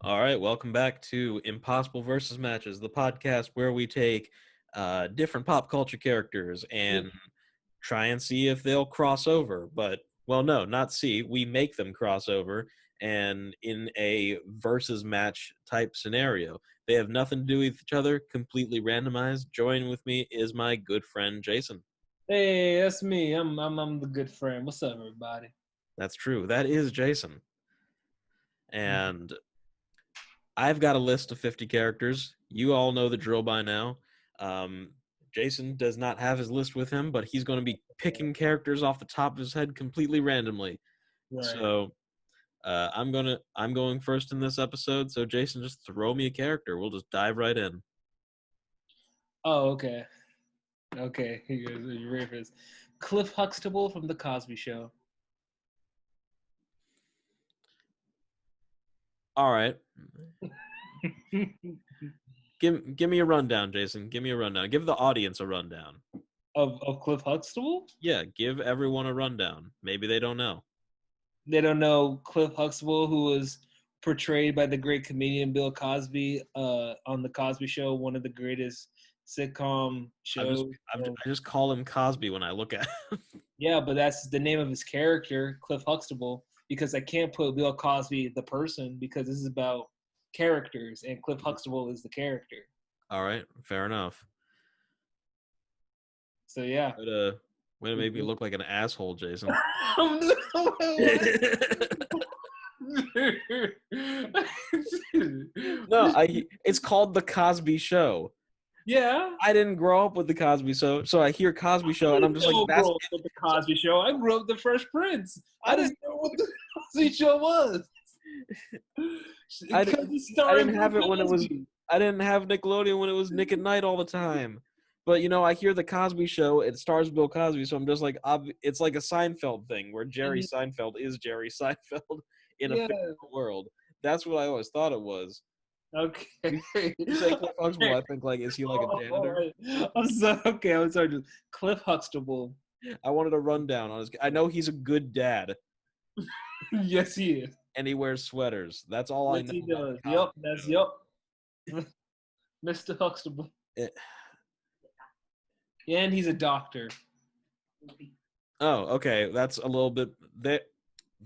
All right, welcome back to Impossible versus Matches, the podcast where we take different pop culture characters and try and see if they'll cross over. But, well, no, not see. We make them cross over, and in a versus match type scenario. They have nothing to do with each other, completely randomized. Joining with me is my good friend Jason. Hey, that's me. I'm the good friend. What's up, everybody? That's true. That is Jason. And I've got a list of 50 characters. You all know the drill by now. Um, Jason does not have his list with him, but he's going to be picking characters off the top of his head completely randomly. Right. So I'm going first in this episode. So Jason, just throw me a character. We'll just dive right in. Oh, okay. Okay. Here goes. Are you ready for this? Cliff Huxtable from The Cosby Show. All right, give me a rundown, Jason. Give me a rundown. Give the audience a rundown. of Cliff Huxtable? Yeah, give everyone a rundown. Maybe they don't know. They don't know Cliff Huxtable, who was portrayed by the great comedian Bill Cosby on The Cosby Show, one of the greatest sitcom I'm just shows. I just call him Cosby when I look at him. Yeah, but that's the name of his character, Cliff Huxtable, because I can't put Bill Cosby the person because this is about characters, and Cliff Huxtable is the character. All right, fair enough. So yeah. Way to make me look like an asshole, Jason. No, it's called the Cosby Show. Yeah. I didn't grow up with the Cosby Show, so I hear Cosby Show and I'm just like, I that's grew up with the Cosby Show. I grew up with the Fresh Prince. I I just didn't know what the Cosby Show was. I Because it's I starring didn't Bill have it when it was Cosby. I didn't have Nickelodeon when it was Nick at Night all the time. But I hear the Cosby Show. It stars Bill Cosby, so I'm just like, it's like a Seinfeld thing where Jerry Mhm. Seinfeld is Jerry Seinfeld in a Yeah. fictional world. That's what I always thought it was. Okay. You say Cliff Huxtable, I think like, is he like a All janitor? right. I'm sorry. Okay, I'm sorry. Cliff Huxtable. I wanted a rundown on his. I know he's a good dad, Yes, he is. and he wears sweaters. That's all I Yes, know he about does. the Cosby Yep, that's Show. yep. Mr. Huxtable. It- And he's a doctor. oh, okay. That's a little bit.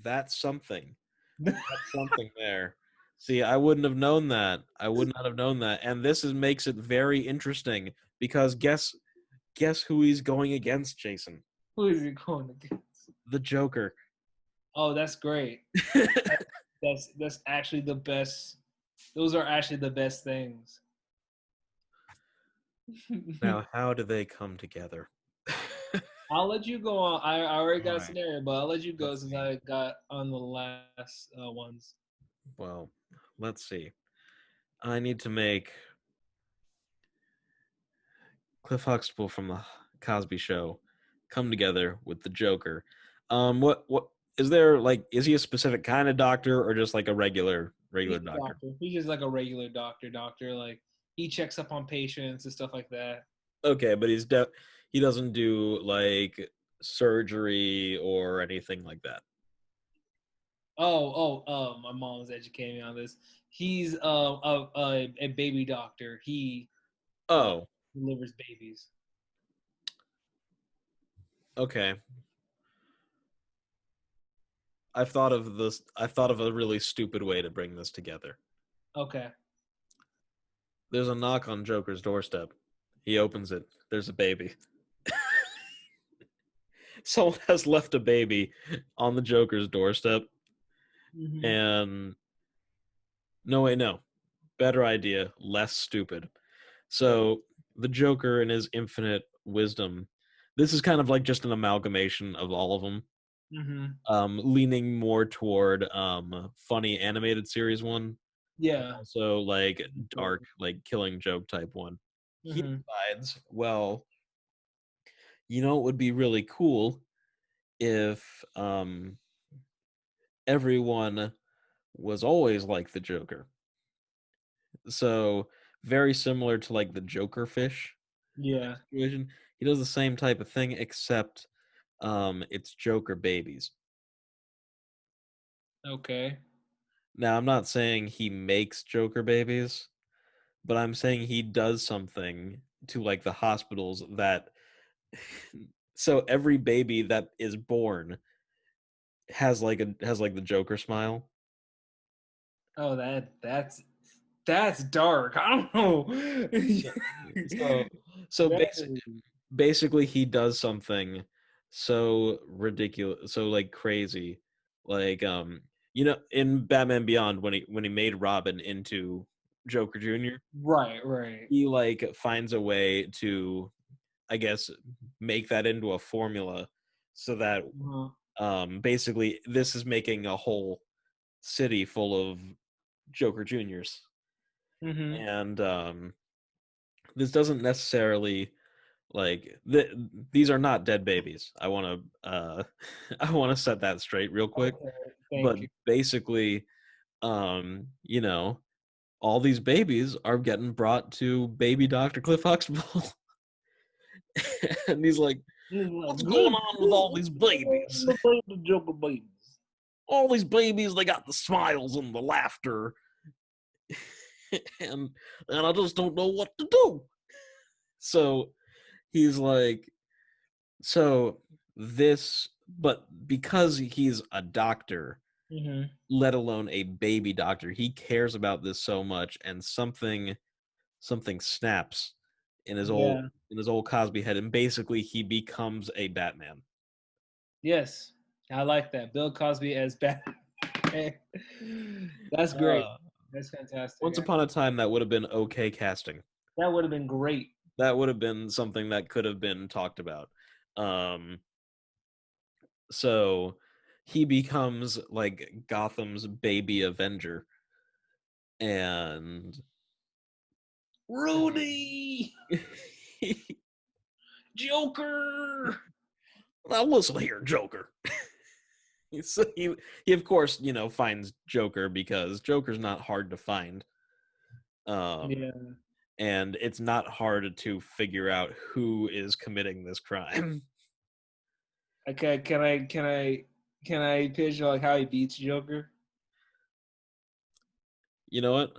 That's something. That's something there. See, I wouldn't have known that. I would not have known that. And makes it very interesting because guess who he's going against, Jason? Who is he going against? The Joker. Oh, that's great. That's actually the best. Those are actually the best things. Now, how do they come together? I'll let you go on. I already All got a right. scenario, but I'll let you go Let's since see. I got on the last ones. Well, let's see. I need to make Cliff Huxtable from the Cosby Show come together with the Joker. What is there like? Is he a specific kind of doctor or just like a regular He's a doctor? doctor. He's just like a regular doctor. Doctor, like he checks up on patients and stuff like that. Okay, but he doesn't do like surgery or anything like that. My mom's educating me on this. He's a baby doctor. He uh, Oh, delivers babies. okay. I've thought of this. I thought of a really stupid way to bring this together. Okay. There's a knock on Joker's doorstep. He opens it. There's a baby. Someone has left a baby on the Joker's doorstep, Hmm. and no, wait, no. Better idea, less stupid. So the Joker, in his infinite wisdom, this is kind of like just an amalgamation of all of them, Hmm. leaning more toward funny animated series one, and Yeah. also like dark, like Killing Joke type one. He Hmm. decides, well, it would be really cool if everyone was always like the Joker. So very similar to like the Joker fish Yeah. situation. He does the same type of thing, except it's Joker babies. Okay. Now, I'm not saying he makes Joker babies, but I'm saying he does something to like the hospitals that so every baby that is born has like the Joker smile. Oh, that's dark. I don't know. So so That basic is- basically he does something so ridiculous, so like crazy. Like in Batman Beyond when he made Robin into Joker Jr., right, right. he like finds a way to I guess make that into a formula so that Uh-huh. basically this is making a whole city full of Joker Juniors. Mm-hmm. And this doesn't necessarily like these are not dead babies. I want to I want to set that straight real quick. Okay, But thank you. basically, you know, all these babies are getting brought to baby Dr. Cliff Huxtable. And he's like, He's like, what's going on with all these babies? the Joker babies. All these babies, they got the smiles and the laughter. and and I just don't know what to do. So he's like, so this, but because he's a doctor, Mm-hmm. let alone a baby doctor, he cares about this so much, and something snaps Yeah. in his old Cosby head, and basically he becomes a Batman. Yes. I like that. Bill Cosby as Batman. That's great. Uh, That's fantastic. Once upon a time, that would have been okay casting. That would have been great. That would have been something that could have been talked about. Um, so he becomes like Gotham's baby Avenger, and Rudy Joker. now listen here, Joker. So he of course finds Joker because Joker's not hard to find, um, Yeah. and it's not hard to figure out who is committing this crime. Okay. Can I pitch like how he beats Joker? You know what?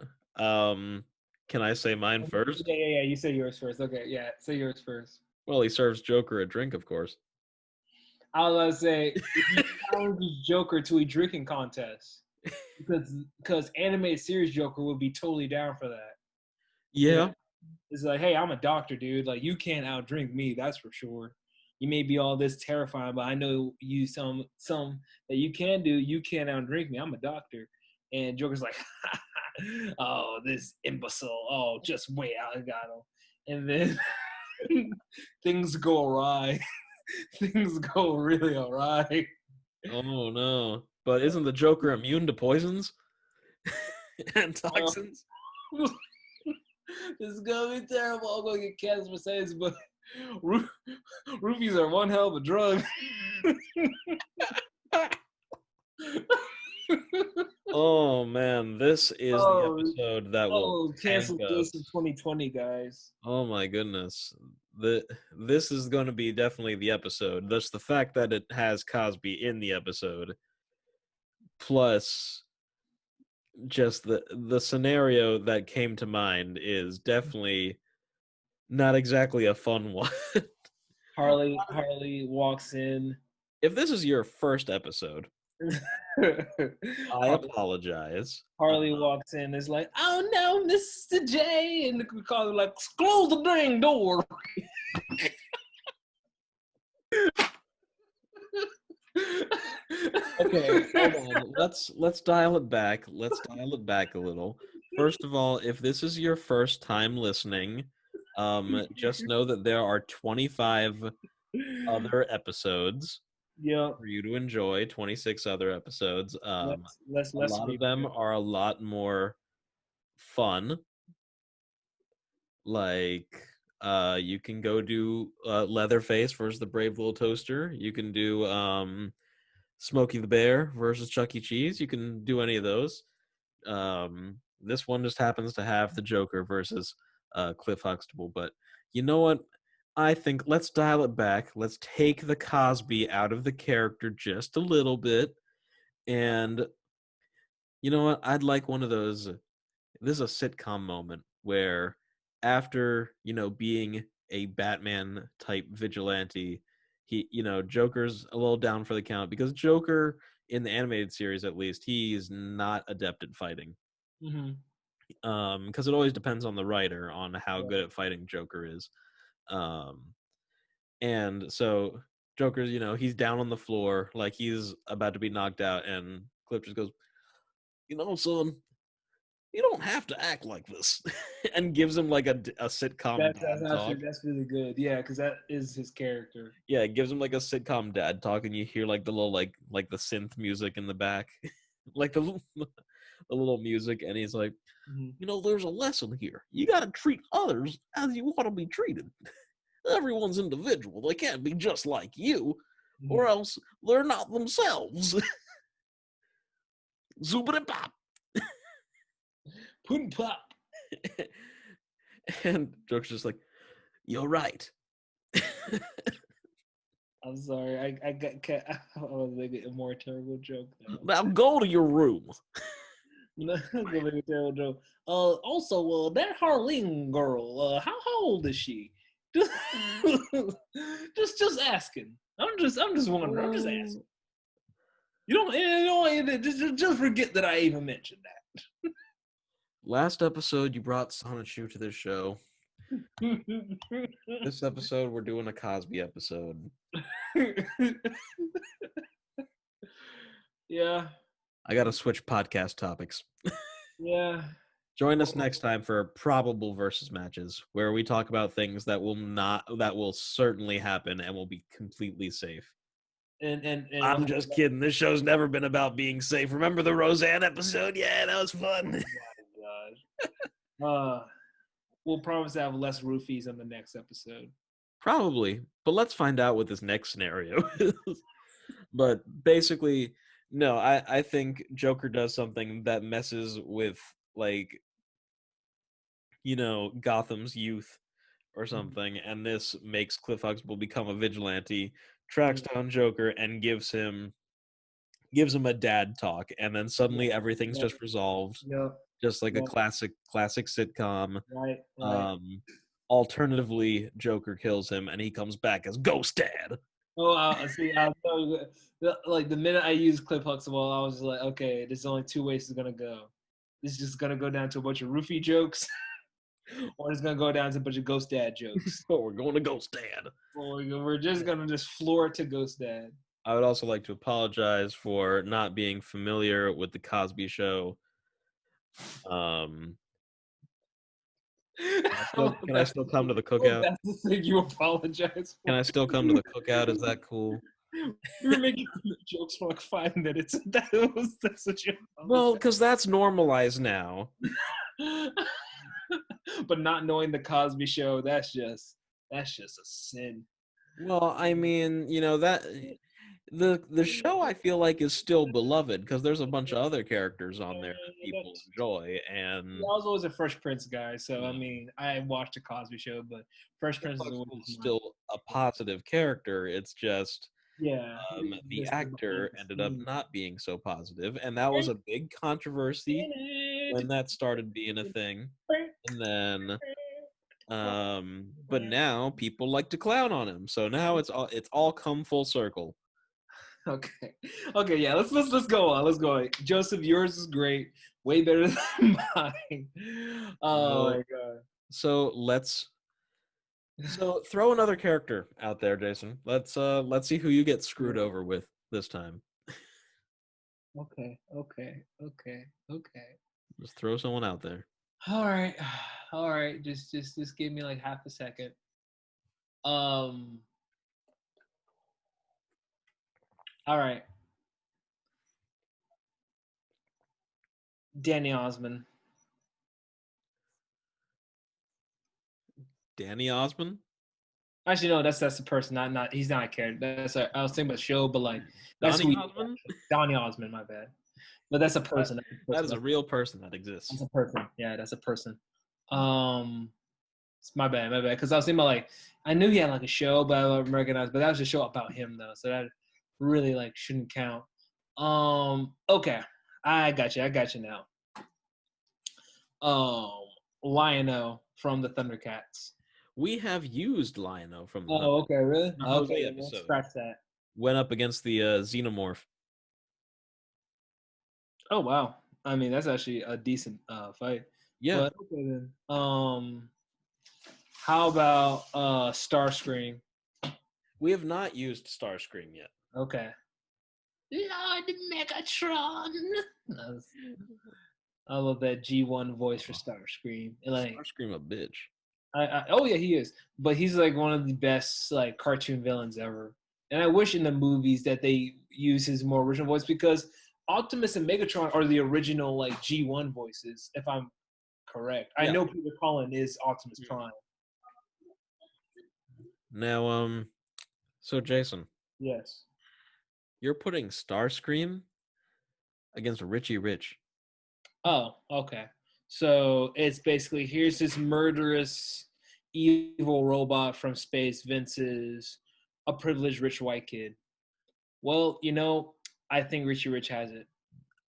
Can I say mine first? Yeah. You say yours first. Okay. Yeah. Say yours first. Well, he serves Joker a drink, of course. I was gonna say he challenges Joker to a drinking contest because animated series Joker would be totally down for that. You know, Yeah, it's like, hey, I'm a doctor, dude. Like, you can't outdrink me, that's for sure. You may be all this terrifying, but I know you some that you can do. You can't outdrink me. I'm a doctor. And Joker's like, oh, this imbecile. Oh, just wait, I got him. And then things go awry. Things go really awry. oh no. But isn't the Joker immune to poisons and Uh, toxins? this is gonna be terrible. I'm gonna get cancer for saying this, but Ru- rupees are one hell of a drug. Oh man, this is the oh, episode that will oh, tank cancel Jason us. 2020, guys. Oh my goodness. This is going to be definitely the episode. Thus the fact that it has Cosby in the episode plus just the scenario that came to mind is definitely not exactly a fun one. Harley walks in. If this is your first episode, I Harley, apologize. Harley walks in. Is like, oh no, Mr. J, and the caller like, close the dang door. Okay, hold on. Let's dial it back. Let's dial it back a little. First of all, if this is your first time listening, just know that there are 25 other episodes Yep. for you to enjoy. 26 other episodes. Let's A lot of them review. are a lot more fun. Like, you can go do Leatherface versus the Brave Little Toaster. You can do Smokey the Bear versus Chuck E. Cheese. You can do any of those. This one just happens to have the Joker versus Cliff Huxtable. But you know what? I think let's dial it back. Let's take the Cosby out of the character just a little bit. And, You know what? I'd like one of those. This is a sitcom moment where, after being a Batman type vigilante, Joker's a little down for the count because Joker in the animated series, at least, he's not adept at fighting. Mm-hmm. Because it always depends on the writer on how Yeah. good at fighting Joker is. Um, and so Joker's, he's down on the floor, like he's about to be knocked out, and Cliff just goes, son, you don't have to act like this, and gives him like a sitcom That's dad actually talk. that's really good. Yeah, because that is his character. Yeah, it gives him like a sitcom dad talk, and you hear like the little like the synth music in the back, like the little music, and he's like, Mm-hmm. there's a lesson here. You got to treat others as you want to be treated. Everyone's individual. They can't be just like you, Mm-hmm. or else they're not themselves. Zoobity pop. Puddin' pop. And Joker's just like, you're right. I'm sorry. I was making a more terrible joke there. Now go to your room. No, I'm gonna make a terrible joke. Also, that Harleen girl, how old is she? just asking. I'm just wondering. I'm just asking. Just forget that I even mentioned that. Last episode, you brought Sonichu to this show. This episode, we're doing a Cosby episode. Yeah. I gotta switch podcast topics. Yeah. Join us next time for probable versus matches, where we talk about things that will certainly happen and will be completely safe. And I'm just kidding. This show's never been about being safe. Remember the Roseanne episode? Yeah, that was fun. Oh my gosh. We'll promise to have less roofies on the next episode. Probably, but let's find out what this next scenario is. But basically, no, I think Joker does something that messes with, like, Gotham's youth or something, and this makes Cliff Huxtable become a vigilante, tracks down Joker, and gives him a dad talk, and then suddenly everything's just resolved, Yep. just like a classic sitcom. Right. Alternatively, Joker kills him, and he comes back as Ghost Dad. Oh, see, I know, like the minute I used Cliff Huxtable, I was like, okay, there's only two ways it's gonna go. This is just gonna go down to a bunch of roofie jokes, or it's gonna go down to a bunch of Ghost Dad jokes. Oh, we're going to Ghost Dad. Or we're just gonna floor it to Ghost Dad. I would also like to apologize for not being familiar with the Cosby Show. Can I still come to the cookout? That's the thing you apologize for. Can I still come to the cookout? Is that cool? We were making jokes for like 5 minutes. That's what you. Well, because that's normalized now. But not knowing the Cosby Show, that's just a sin. Well, I mean, that the show, I feel like, is still beloved because there's a bunch of other characters on there that people enjoy, and I was always a Fresh Prince guy, so I mean, I watched the Cosby Show, but Fresh Prince is still a positive character. It's just yeah. the actor ended up not being so positive, and that was a big controversy when that started being a thing. And then but now people like to clown on him, so now it's all come full circle. Okay, yeah, let's go on. Joseph, yours is great, way better than mine. Oh my god. So throw another character out there, Jason. Let's see who you get screwed over with this time. Okay. Just throw someone out there. All right. Just give me like half a second. All right. Danny Osmond. Danny Osmond? Actually, no, that's the person. Not he's not a character. I was thinking about the show, but like that's Donny Osmond? Donny Osmond, my bad. But that's a person. That is a real person that exists. That's a person. Yeah, that's a person. It's my bad. Because I was thinking about like I knew he had like a show, but I don't recognize. But that was a show about him though, so that really like shouldn't count. Okay, I got you. I got you now. Lion-O from the Thundercats. We have used Lion-O from the Oh, okay, really? our Okay, Jose then let's episode. scratch that. Went up against the Xenomorph. Oh wow. I mean, that's actually a decent fight. Yeah, But okay then. How about Starscream? we have not used Starscream yet. Okay. Lord Megatron. That's- I love that G1 voice for Starscream. And like, Starscream a bitch. oh yeah, he is. But he's like one of the best like cartoon villains ever. And I wish in the movies that they use his more original voice because Optimus and Megatron are the original like G1 voices, if I'm correct. I Yeah. know Peter Cullen is Optimus Mhm. Prime. Now, so Jason, Yes. you're putting Starscream against Richie Rich. Oh, okay. So it's basically here's this murderous, evil robot from space. Vince is a privileged rich white kid. Well, I think Richie Rich has it.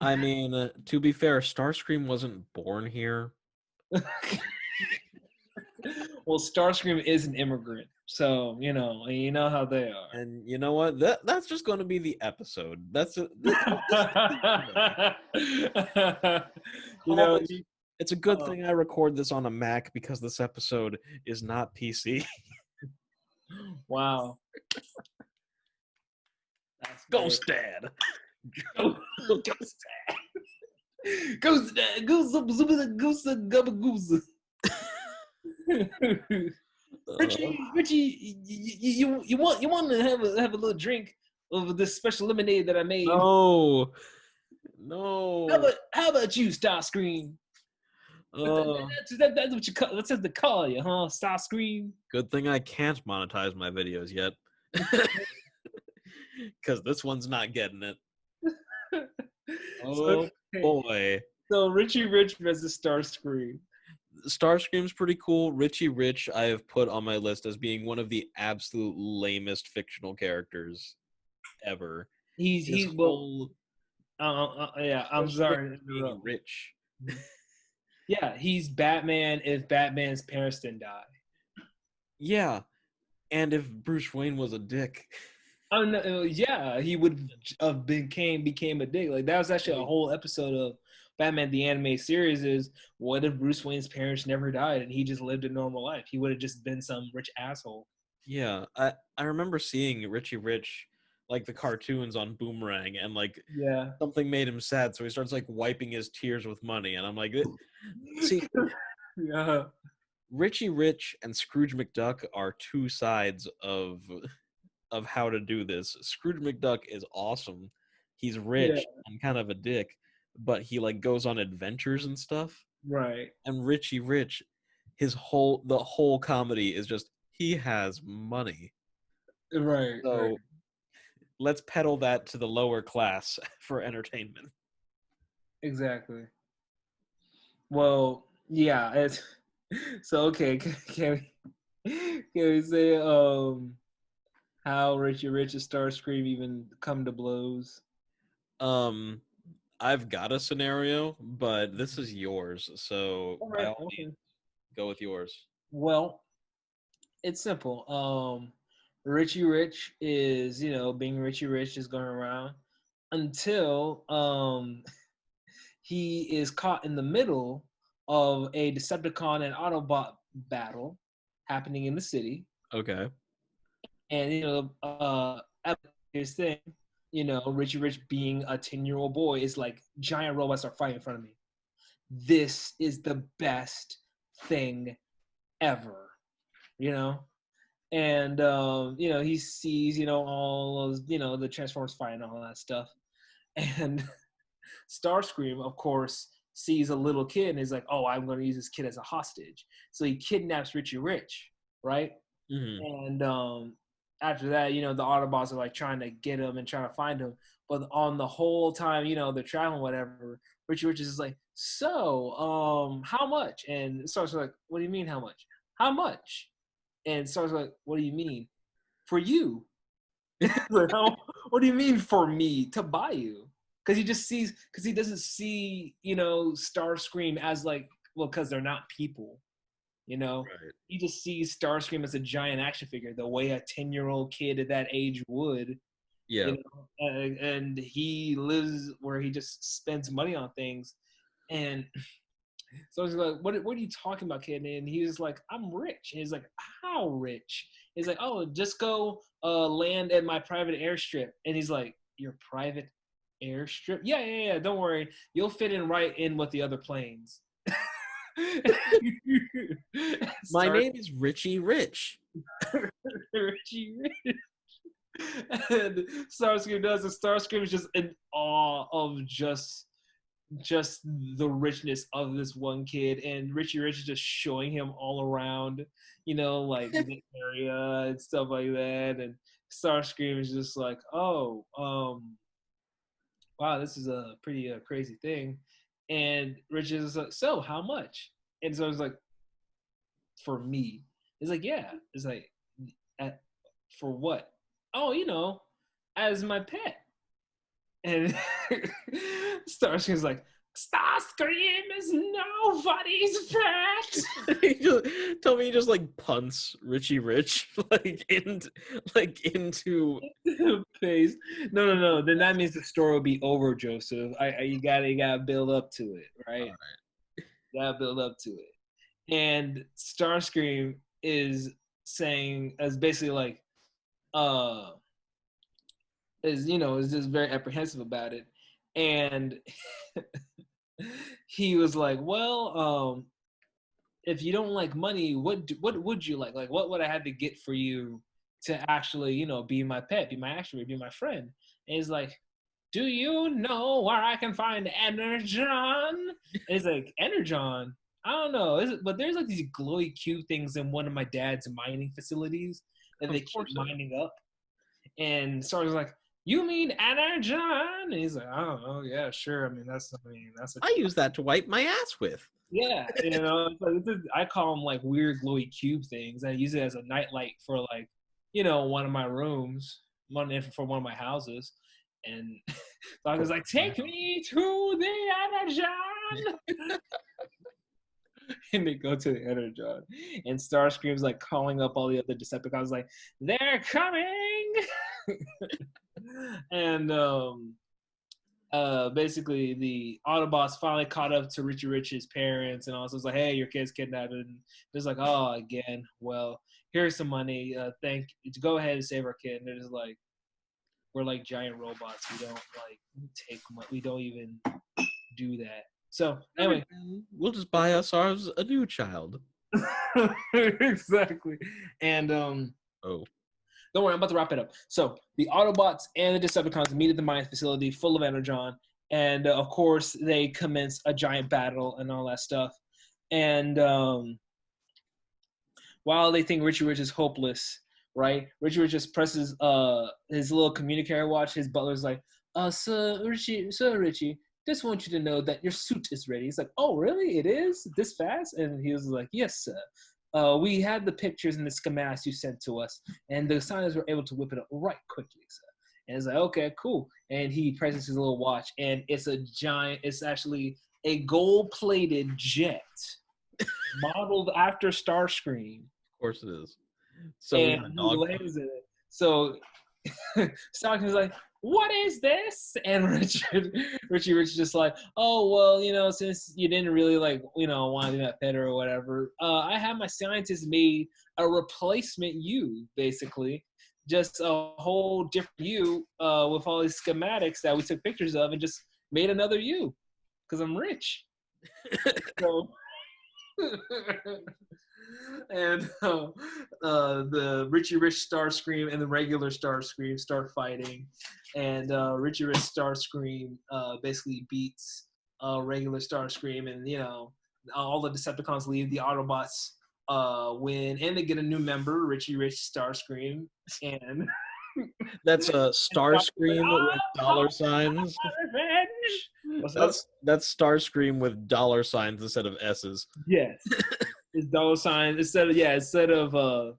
I mean, to be fair, Starscream wasn't born here. Well, Starscream is an immigrant, so you know how they are. And you know what? That's just going to be the episode. you know, It's a good thing I record this on a Mac because this episode is not PC. wow. That's Ghost Dad. Ghost Dad. Ghost Dad. Goose gubba goose. Richie, you want to have a little drink of this special lemonade that I made? No. How about you, Starscream? That's what you call. That's what they call you, huh? Starscream. Good thing I can't monetize my videos yet. Because this one's not getting it. Oh boy. So Richie Rich versus Starscream. Starscream's pretty cool. Richie Rich I have put on my list as being one of the absolute lamest fictional characters ever. He's whole yeah. I'm sorry to being interrupt. rich. Yeah, he's Batman if Batman's parents didn't die. Yeah, and if Bruce Wayne was a dick. Oh no, yeah, he would have became a dick. Like that was actually a whole episode of Batman the Animated Series. Is what if Bruce Wayne's parents never died and he just lived a normal life? He would have just been some rich asshole. Yeah, I remember seeing Richie Rich, like the cartoons on Boomerang, and like Yeah, something made him sad, so he starts like wiping his tears with money, and I'm like, see, yeah, Richie Rich and Scrooge McDuck are two sides of how to do this. Scrooge McDuck is awesome. He's yeah, rich and kind of a dick, but he like goes on adventures and stuff. right, And Richie Rich, the whole comedy is just he has money. right, right. So let's peddle that to the lower class for entertainment. Exactly. Well, yeah. It's so okay. Can we say how Richie Rich and Starscream even come to blows? Um, I've got a scenario, but this is yours, so All by right. all Okay. means, go with yours. Well, it's simple. Richie Rich is being Richie Rich is going around until he is caught in the middle of a Decepticon and Autobot battle happening in the city. Okay. And his thing, Richie Rich being a 10-year-old boy is like giant robots are fighting in front of me. This is the best thing ever, you know. And he sees all those the Transformers fighting and all that stuff, and Starscream, of course, sees a little kid and is like, "Oh, I'm going to use this kid as a hostage." So he kidnaps Richie Rich, right? Mm-hmm. And after that, the Autobots are like trying to get him and trying to find him. But on the whole time, they're traveling, whatever. Richie Rich is like, "So, how much?" And Starscream's like, "What do you mean, how much? How much?" And Starscream's like, "What do you mean? For you?" Like, what do you mean for me to buy you? because he doesn't see, Starscream as like, well, because they're not people, Right. he just sees Starscream as a giant action figure, the way a 10-year-old kid at that age would, Yeah. and he lives where he just spends money on things. And so I was like, what are you talking about, kid? And he was like, I'm rich. And he's like, how rich? He's like, oh, just go land at my private airstrip. And he's like, your private airstrip? Yeah. Don't worry. You'll fit in right in with the other planes. My name is Richie Rich. Richie Rich. And Starscream does, and Starscream is just in awe of just the richness of this one kid, and Richie Rich is just showing him all around, like the area and stuff like that. And Starscream is just like, oh, wow, this is a pretty crazy thing. And Rich is like, so how much? And so I was like, for me. It's like, yeah. It's like, for what? Oh, as my pet. And Starscream's like, Starscream is nobody's pet. Tell me he just like punts Richie Rich into face. No. Then that means the story will be over, Joseph. You gotta build up to it, right? All right. You gotta build up to it. And Starscream is saying, as basically like, is just very apprehensive about it. And he was like, well, if you don't like money, what would you like? Like, what would I have to get for you to actually, be my pet, be my action, be my friend? And he's like, do you know where I can find Energon? And he's like, Energon? I don't know. But there's like these glowy Q things in one of my dad's mining facilities that they keep mining up. And Sarge's like, you mean Energon? And he's like, I don't know. Yeah, sure. I mean, that's. I use that to wipe my ass with. Yeah, I call them like weird glowy cube things. I use it as a nightlight for like, one of my rooms, for one of my houses. And so I was like, take me to the Energon. And they go to the Energon, and Starscream's like calling up all the other Decepticons, like, they're coming. And basically the Autobots finally caught up to Richie Rich's parents, and also was like, hey, your kid's kidnapped. And just like, oh, again, well, here's some money, go ahead and save our kid. And they're just like, we're like giant robots, we don't like take money, we don't even do that. So anyway, we'll just buy ourselves a new child. Exactly. And don't worry, I'm about to wrap it up. So the Autobots and the Decepticons meet at the mine facility full of Energon, and of course they commence a giant battle and all that stuff. And while they think Richie Rich is hopeless, right? Richie Rich just presses his little communicator watch. His butler's like, Sir Richie, just want you to know that your suit is ready. He's like, oh, really? It is? This fast? And he was like, yes, sir. We had the pictures and the schematics you sent to us, and the designers were able to whip it up right quickly, sir. And it's like, okay, cool. And he presses his little watch, and it's actually a gold-plated jet modeled after Starscream. Of course it is. So and he lands in it. So Starscream's like, what is this? And Richie Rich just like, oh, well, since you didn't really want to do that pet or whatever, I have my scientists made a replacement you, basically. Just a whole different you with all these schematics that we took pictures of and just made another you because I'm rich. So, and the Richie Rich Starscream and the regular Starscream start fighting, and Richie Rich Starscream basically beats regular Starscream, and all the Decepticons leave. The Autobots win, and they get a new member, Richie Rich Starscream, and that's a Starscream with dollar signs. That's Starscream with dollar signs instead of S's. Yes. It's dollar signs instead of the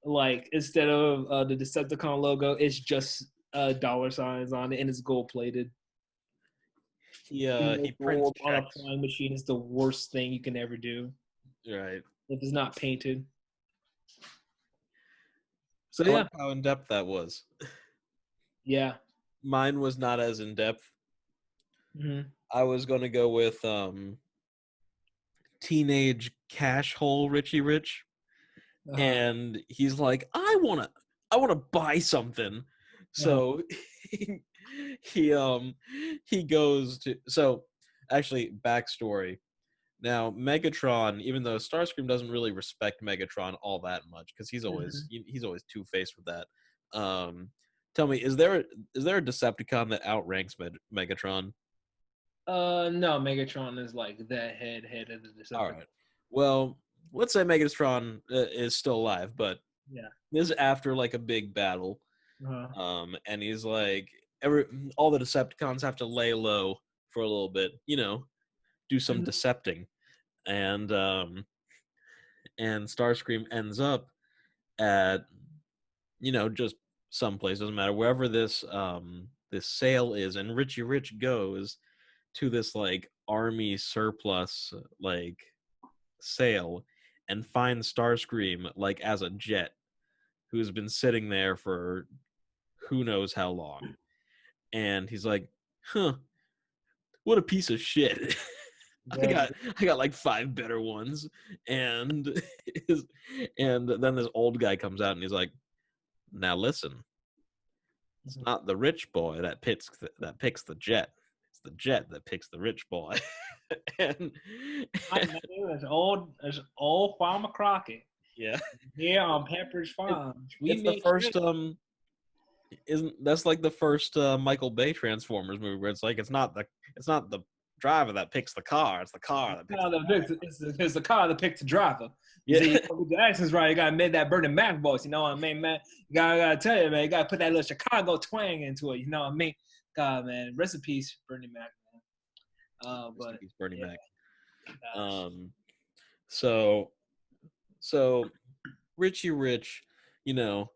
Decepticon logo, it's just dollar signs on it, and it's gold plated. He prints Gold on a checks. flying machine is the worst thing you can ever do Right. if it's not painted. So I like yeah, how in depth that was. yeah. Mine was not as in depth. Mm-hmm. I was gonna go with teenage cash hole Richie Rich, Uh-huh. and he's like, I wanna buy something. Uh-huh. So he he um he goes to so actually backstory. Now Megatron, even though Starscream doesn't really respect Megatron all that much because he's always two-faced with that. Tell me, is there a Decepticon that outranks Megatron? No, Megatron is like the head of the All Decepticons. right. Well, let's say Megatron is still alive, but Yeah. this is after like a big battle. Uh-huh. And he's like, all the Decepticons have to lay low for a little bit, do some Mhm. decepting, and Starscream ends up at just someplace, doesn't matter, wherever this sale is, and Richie Rich goes to this like army surplus like sale and finds Starscream like as a jet who's been sitting there for who knows how long. And he's like, huh, what a piece of shit. I Yeah. got I got like five better ones. And his, and then this old guy comes out and he's like, now listen, it's Mhm. not the rich boy that picks the jet. It's the jet that picks the rich boy. and, My and name is old Farmer Crockett. yeah, Here on Pepperidge it, Farms. We it's the make sure. first isn't that's like the first Michael Bay Transformers movie where it's like it's not the driver that picks the car, it's the car that picks the It's the car that picked the driver. You yeah. see, with the accents right, you gotta make that Bernie Mac voice. You know what I mean, man? You gotta tell you, man. You gotta put that little Chicago twang into it. You know what I mean? God, man. Rest in peace, Bernie Mac, man. Rest in But peace, Bernie yeah, Mac. gosh. Um, so so Richie Rich, you know,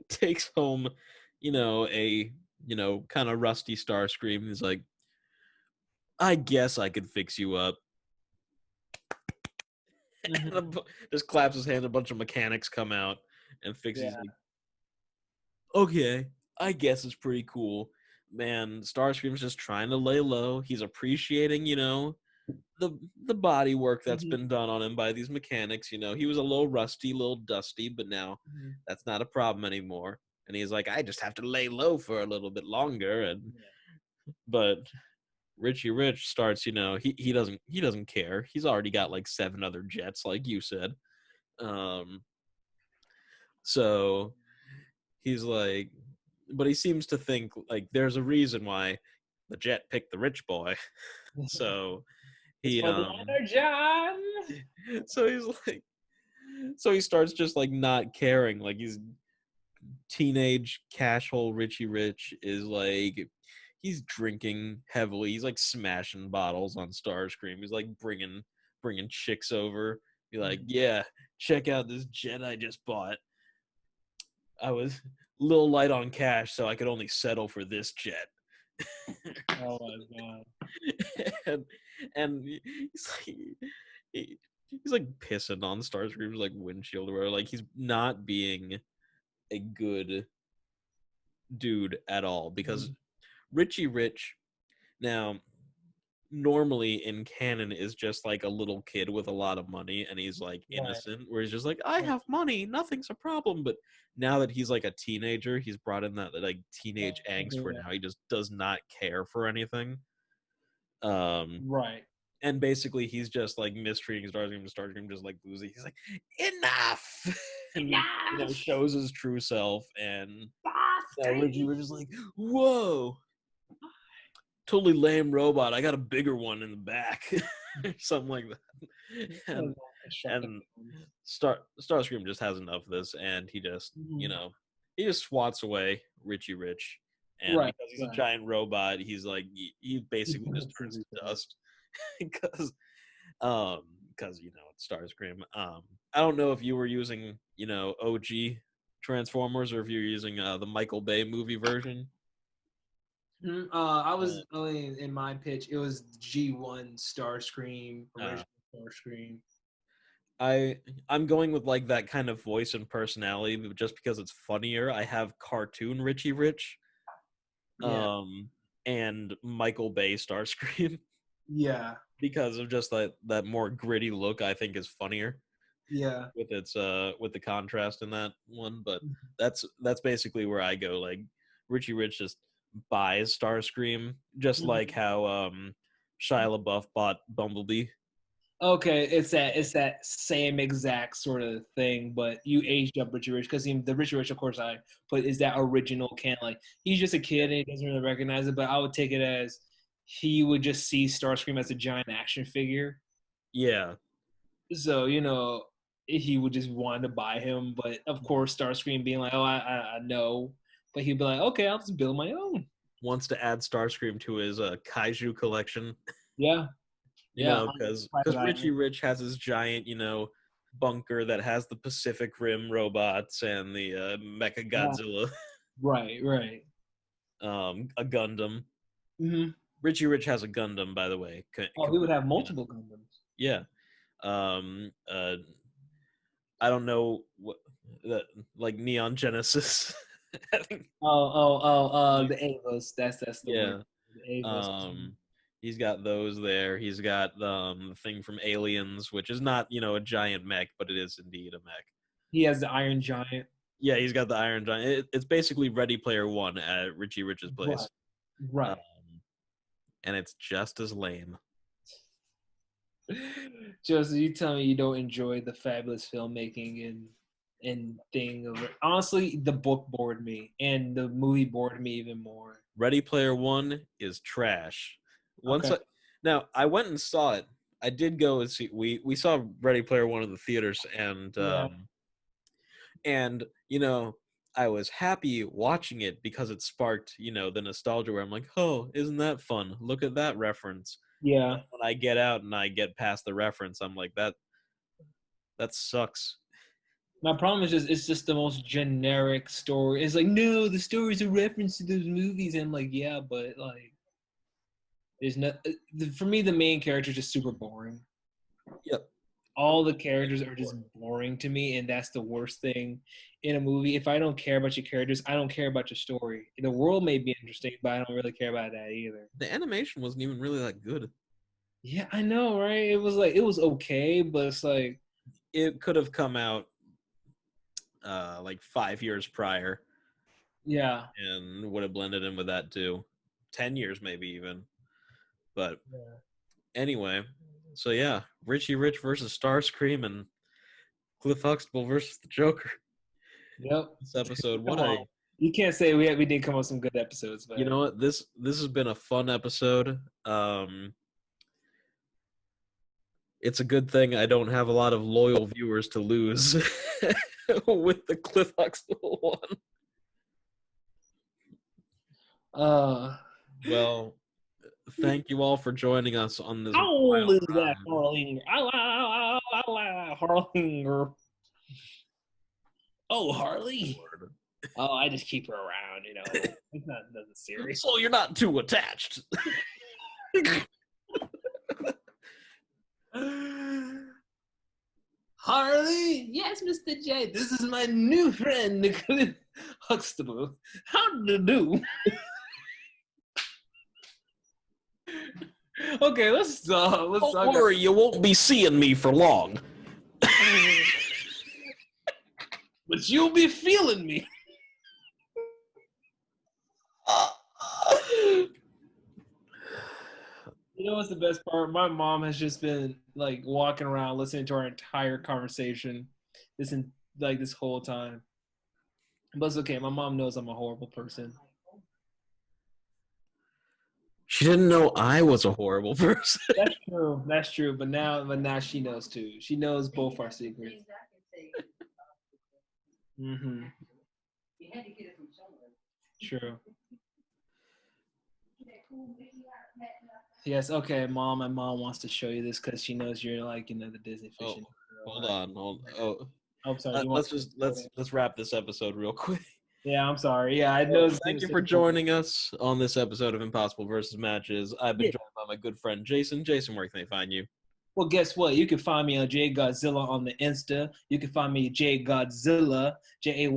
takes home, a kind of rusty Starscream. He's like, I guess I could fix you up. And Mhm. just claps his hand. A bunch of mechanics come out and fixes. Yeah. Like, okay, I guess it's pretty cool. Man, Starscream's just trying to lay low. He's appreciating, the the body work that's Mhm. been done on him by these mechanics. He was a little rusty, a little dusty, but now Mhm. that's not a problem anymore. And he's like, I just have to lay low for a little bit longer. And Yeah. but Richie Rich starts, he doesn't care. He's already got like seven other jets, like you said. Um, so he's like, but he seems to think like there's a reason why the jet picked the rich boy. So It's he for the John. so he's like so he starts just like not caring, like he's teenage cash hole Richie Rich is like he's drinking heavily, he's like smashing bottles on Starscream, he's like bringing chicks over, be like, yeah, check out this jet I just bought. I was a little light on cash, so I could only settle for this jet. Oh my god. and and he's like he's like pissing on Starscream's like windshield, or like he's not being a good dude at all, because Mhm. Richie Rich now normally in canon is just like a little kid with a lot of money, and he's like Right. innocent, where he's just like, I Right. have money, nothing's a problem. But now that he's like a teenager, he's brought in that like teenage angst where Yeah. now he just does not care for anything. um Right. and basically he's just like mistreating Starscream just like losing. He's like, enough. And Enough. shows his true self. And Reggie Bastard. was just like, whoa, totally lame robot, I got a bigger one in the back. Something like that. And Starscream just has enough of this, and he just Mhm. he just swats away Richie Rich. And Right. because he's a Right. giant robot, he's like he He basically just burns turns to everything. dust. because because it's Starscream. I don't know if you were using OG Transformers, or if you're using the Michael Bay movie version. I Uh, was in my pitch. It was G1 Starscream, uh, original Starscream. I I'm going with like that kind of voice and personality, but just because it's funnier. I have cartoon Richie Rich, Yeah, um, and Michael Bay Starscream yeah, because of just that more gritty look. I think is funnier yeah. with its with the contrast in that one. But that's basically where I go. Like Richie Rich just buys Starscream, just like Mhm. how Shia LaBeouf bought Bumblebee. Okay, it's that same exact sort of thing, but you aged up Richie Rich because the Richie Rich, of course, I put is that original can like he's just a kid and he doesn't really recognize it, but I would take it as he would just see Starscream as a giant action figure, Yeah, so he would just want to buy him, but of course Starscream being like, oh, I know, but he'd be like, okay, I'll just build my own. wants to add Starscream to his kaiju collection. Yeah, You yeah, know, on because private Richie island. Rich has his giant, bunker that has the Pacific Rim robots and the Mecha Yeah, Godzilla, right, right. a Gundam. Hmm. Richie Rich has a Gundam, by the way. Oh, he would have You know, multiple Gundams. yeah. Um, uh, I don't know what that like Neon Genesis. I think, The Avos. That's the word. yeah. The Avos. Um, he's got those there. He's got the thing from Aliens, which is not a giant mech, but it is indeed a mech. He has the Iron Giant. Yeah, he's got the Iron Giant. It's basically Ready Player One at Richie Rich's Right, place, um, right. and it's just as lame. Joseph, you tell me you don't enjoy the fabulous filmmaking and thing of it. Honestly, the book bored me, and the movie bored me even more. Ready Player One is trash. Once Okay. I now I went and saw it. I did go and see. We saw Ready Player One in the theaters, Yeah. and I was happy watching it because it sparked the nostalgia where I'm like, oh, isn't that fun? Look at that reference. Yeah. But when I get out and I get past the reference, I'm like, that sucks. My problem is just it's just the most generic story. It's like, no, the story's a reference to those movies. And I'm like, yeah, but like there's no for me the main character is just super boring. Yep. All the characters are just boring to me, and that's the worst thing in a movie. If I don't care about your characters, I don't care about your story. The world may be interesting, but I don't really care about that either. The animation wasn't even really that good. Yeah, I know, right? It was okay, but it's like, It could have come out like 5 years prior yeah. and would have blended in with that too. 10 years maybe even. But Yeah. anyway, so yeah, Richie Rich versus Starscream and Cliff Huxtable versus the Joker. Yep. This episode, Come what a on. You can't say we didn't come up with some good episodes, you but know what this has been a fun episode. It's a good thing I don't have a lot of loyal viewers to lose with the Cliff Huxtable one. uh Well, thank you all for joining us on this how old wild is that ride. Harlinger? Harlinger. Oh, Harley. Oh, I just keep her around, It's not nothing serious. So you're not too attached. Harley? Yes, Mr. J. This is my new friend, Nicholas Huxtable. How do you do? Okay, let's Don't talk. worry, you won't be seeing me for long. But you'll be feeling me. You know what's the best part? My mom has just been like walking around listening to our entire conversation this whole time. But it's okay. My mom knows I'm a horrible person. She didn't know I was a horrible person. That's true. That's true. But now she knows too. She knows both our secrets. Mm-hmm. True. Yes. Okay, mom. My mom wants to show you this because she knows you're like the Disney Oh, fishing. hold on. Oh, Oh, sorry. You want? let's wrap this episode real quick. Yeah, I'm sorry. Yeah, I know. Well, thank you for joining us on this episode of Impossible versus Matches. I've been Yeah. joined by my good friend Jason. Jason, where can they find you? Well, guess what? You can find me on Jay Godzilla on the Insta. You can find me Jay Godzilla, JAY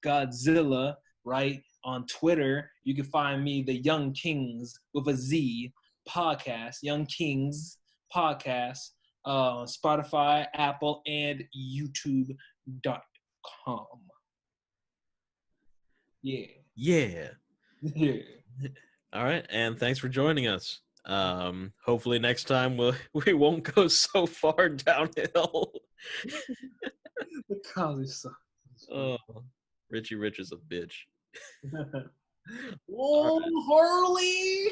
Godzilla, right on Twitter. You can find me the Young Kings with a Z podcast, Young Kings podcast, Spotify, Apple, and YouTube.com. Yeah. Yeah. Yeah. All right, and thanks for joining us. Hopefully next time we won't go so far downhill. The college sucks. Oh, Richie Rich is a bitch. All Oh, right. Harley!